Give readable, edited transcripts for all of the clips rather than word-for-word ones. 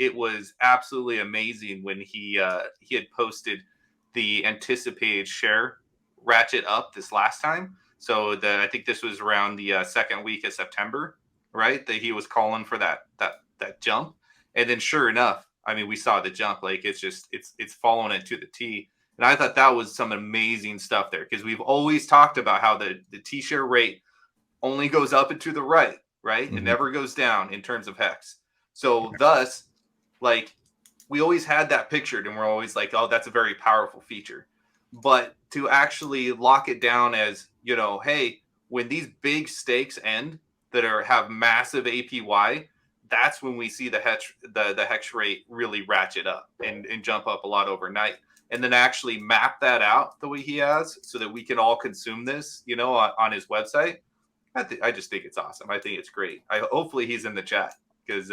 it was absolutely amazing when he had posted the anticipated share ratchet up this last time. So I think this was around the second week of September, right? That he was calling for that jump, and then sure enough, I mean, we saw the jump. Like it's following it to the T. And I thought that was some amazing stuff there, because we've always talked about how the T share rate only goes up and to the right, right? Mm-hmm. It never goes down in terms of HEX. So thus, like, we always had that pictured, and we're always like, oh, that's a very powerful feature. But to actually lock it down as, you know, hey, when these big stakes end that have massive APY, that's when we see the HEX rate really ratchet up and jump up a lot overnight. And then actually map that out the way he has, so that we can all consume this, you know, on his website. I just think it's awesome. I think it's great. Hopefully he's in the chat, because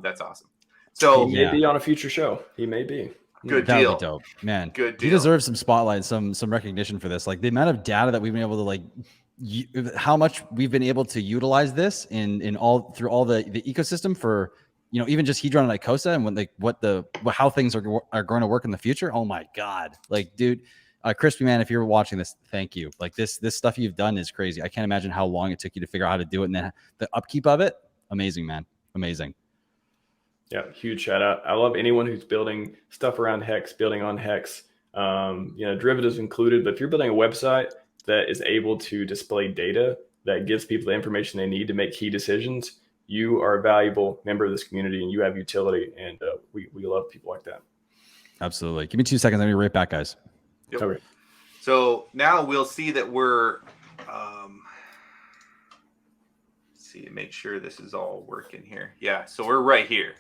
that's awesome. So he may be on a future show. He may be. Good that deal. would be dope, man. Good deal. He deserves some spotlight, some recognition for this. Like the amount of data that we've been able to how much we've been able to utilize this through all the ecosystem for, you know, even just Hedron and Icosa, and how things are going to work in the future. Oh my God. Like, dude, Crispy man, if you're watching this, thank you. Like this stuff you've done is crazy. I can't imagine how long it took you to figure out how to do it. And then the upkeep of it. Amazing, man. Amazing. Yeah. Huge shout out. I love anyone who's building stuff around HEX, building on HEX, you know, derivatives included, but if you're building a website that is able to display data that gives people the information they need to make key decisions, you are a valuable member of this community, and you have utility. And we love people like that. Absolutely. Give me 2 seconds. I'll be right back, guys. Yep. Okay. So now we'll see that we're, see, make sure this is all working here. Yeah. So we're right here.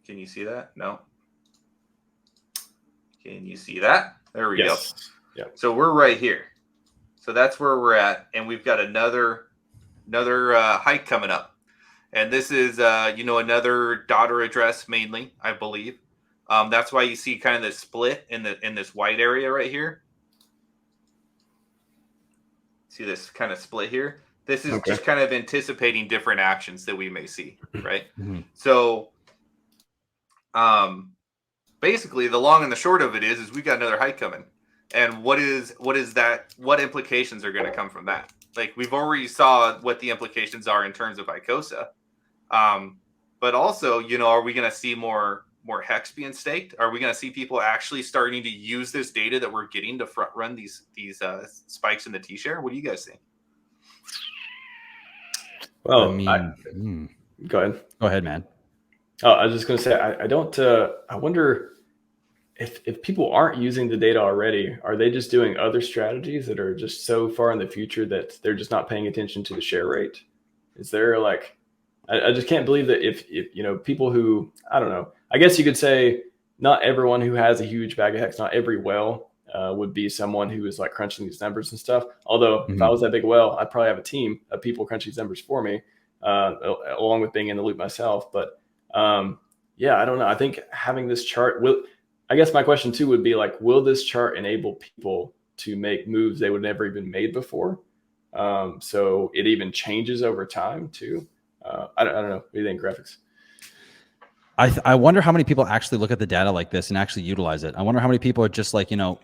Can you see that? No. Can you see that? There we go. Yeah. So we're right here. So that's where we're at, and we've got another hike coming up, and this is you know, another daughter address mainly, I believe. That's why you see kind of this split in this white area right here. See this kind of split here? This is just kind of anticipating different actions that we may see, right? Mm-hmm. So basically the long and the short of it is we've got another hike coming. And what is that? What implications are going to come from that? Like, we've already saw what the implications are in terms of Icosa. But also, you know, are we going to see more HEX being staked? Are we going to see people actually starting to use this data that we're getting to front run these spikes in the T-share? What do you guys think? Well, I mean, go ahead. Go ahead, man. Oh, I was just going to say, I don't. I wonder if people aren't using the data already, are they just doing other strategies that are just so far in the future that they're just not paying attention to the share rate? Is there like, I just can't believe that if you know, people who, I don't know, I guess you could say not everyone who has a huge bag of HEX, not every whale would be someone who is like crunching these numbers and stuff. Although if I was that big whale, I'd probably have a team of people crunching these numbers for me, along with being in the loop myself. But yeah, I don't know. I think having this chart I guess my question too would be like, will this chart enable people to make moves they would never even made before? So it even changes over time too. I don't know. What do you think, graphics? I wonder how many people actually look at the data like this and actually utilize it. I wonder how many people are just like, you know,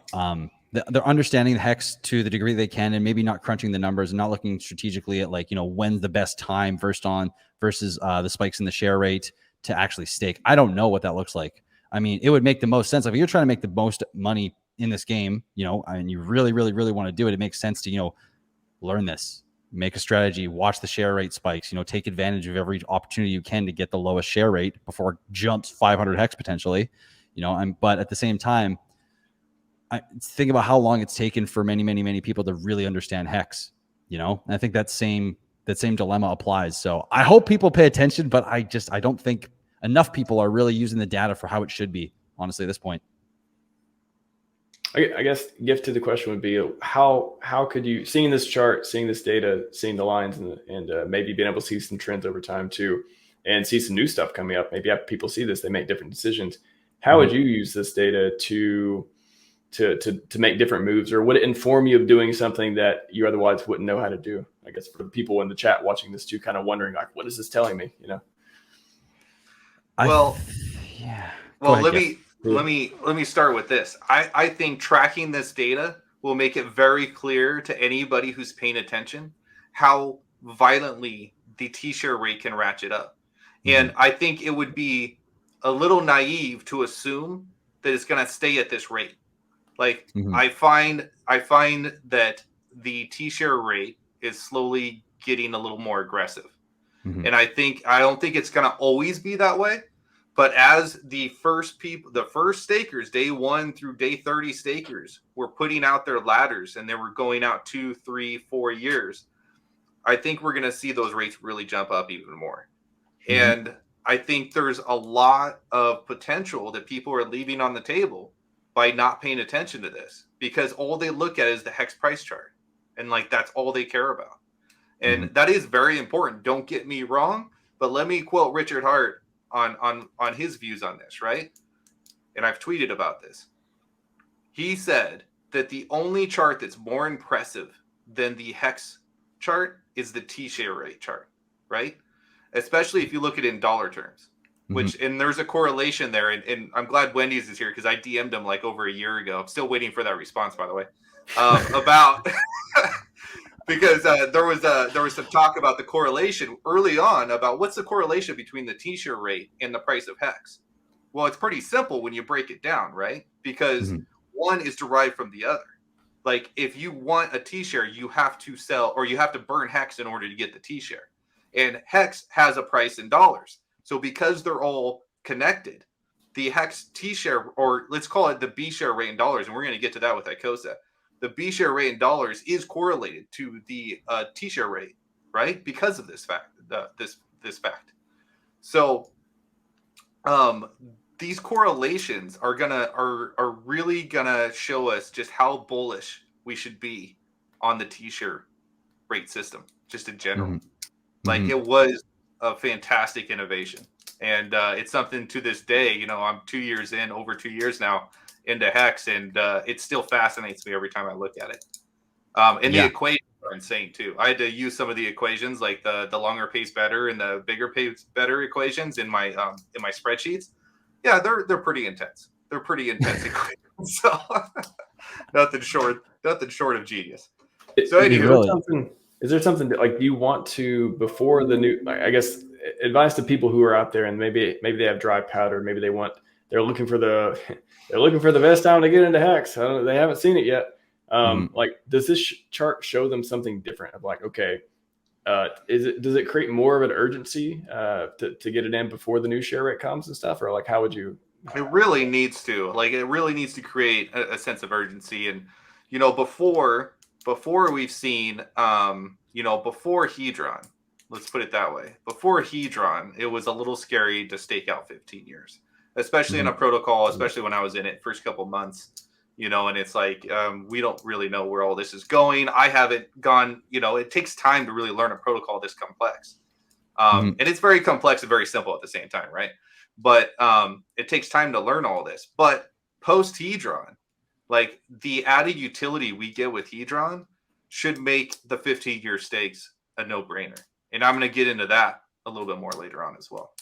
they're understanding the HEX to the degree they can, and maybe not crunching the numbers and not looking strategically at, like, you know, when's the best time versus the spikes in the share rate to actually stake. I don't know what that looks like. I mean, it would make the most sense if you're trying to make the most money in this game, you know, and you really, really, really want to do it. It makes sense to, you know, learn this, make a strategy, watch the share rate spikes, you know, take advantage of every opportunity you can to get the lowest share rate before it jumps 500 HEX potentially, you know. But at the same time, I think about how long it's taken for many, many, many people to really understand HEX, you know. And I think that same dilemma applies. So I hope people pay attention, but I don't think enough people are really using the data for how it should be, honestly, at this point. I guess gift to the question would be, how could you, seeing this chart, seeing this data, seeing the lines, and maybe being able to see some trends over time too, and see some new stuff coming up. Maybe after people see this, they make different decisions. How would you use this data to make different moves, or would it inform you of doing something that you otherwise wouldn't know how to do? I guess for the people in the chat watching this too, kind of wondering like, what is this telling me? Well, yeah. Well, ahead, Jeff. let me start with this. I think tracking this data will make it very clear to anybody who's paying attention how violently the T-share rate can ratchet up. And I think it would be a little naive to assume that it's going to stay at this rate. Like I find that the T-share rate is slowly getting a little more aggressive. And I don't think it's going to always be that way. But as the first stakers, day 1 through day 30 stakers, were putting out their ladders and they were going out 2, 3, 4 years, I think we're going to see those rates really jump up even more. And I think there's a lot of potential that people are leaving on the table by not paying attention to this, because all they look at is the HEX price chart. And like, that's all they care about. And that is very important. Don't get me wrong, but let me quote Richard Hart on his views on this, right? And I've tweeted about this. He said that the only chart that's more impressive than the HEX chart is the T-share rate chart, right? Especially if you look at it in dollar terms, and there's a correlation there. And I'm glad Wendy's is here, because I DM'd him like over a year ago. I'm still waiting for that response, by the way, about because there was some talk about the correlation early on about what's the correlation between the T-share rate and the price of HEX. Well, it's pretty simple when you break it down, right? Because one is derived from the other. Like if you want a T-share, you have to sell, or you have to burn HEX in order to get the T-share. And HEX has a price in dollars. So because they're all connected, the HEX T-share, or let's call it the B-share rate in dollars, and we're going to get to that with ICOSA. The B-share rate in dollars is correlated to the T-share rate, right? Because of this fact, this fact. So these correlations are really gonna show us just how bullish we should be on the T-share rate system, just in general. Like it was a fantastic innovation, and it's something to this day. I'm 2 years in, over 2 years now, into HEX, and it still fascinates me every time I look at it. And the equations are insane too. I had to use some of the equations, like the longer pays better and the bigger pays better equations in my spreadsheets. Yeah, they're pretty intense. They're pretty intense equations. So nothing short of genius. So anyway, is there something that, like, you want to, before the new, I guess, advice to people who are out there and maybe they have dry powder, maybe they're looking for the best time to get into HEX. They haven't seen it yet. Like, does this chart show them something different of like, okay, does it create more of an urgency to get it in before the new share rate comes and stuff, or like, how would you? It really needs to, create a sense of urgency. And before we've seen before Hedron, let's put it that way, before Hedron, it was a little scary to stake out 15 years, especially in a protocol, especially when I was in it first couple months. And it's like, we don't really know where all this is going. I haven't gone, it takes time to really learn a protocol this complex. And it's very complex and very simple at the same time, right? But it takes time to learn all this. But post-Hedron, like, the added utility we get with Hedron should make the 15-year stakes a no-brainer. And I'm going to get into that a little bit more later on as well.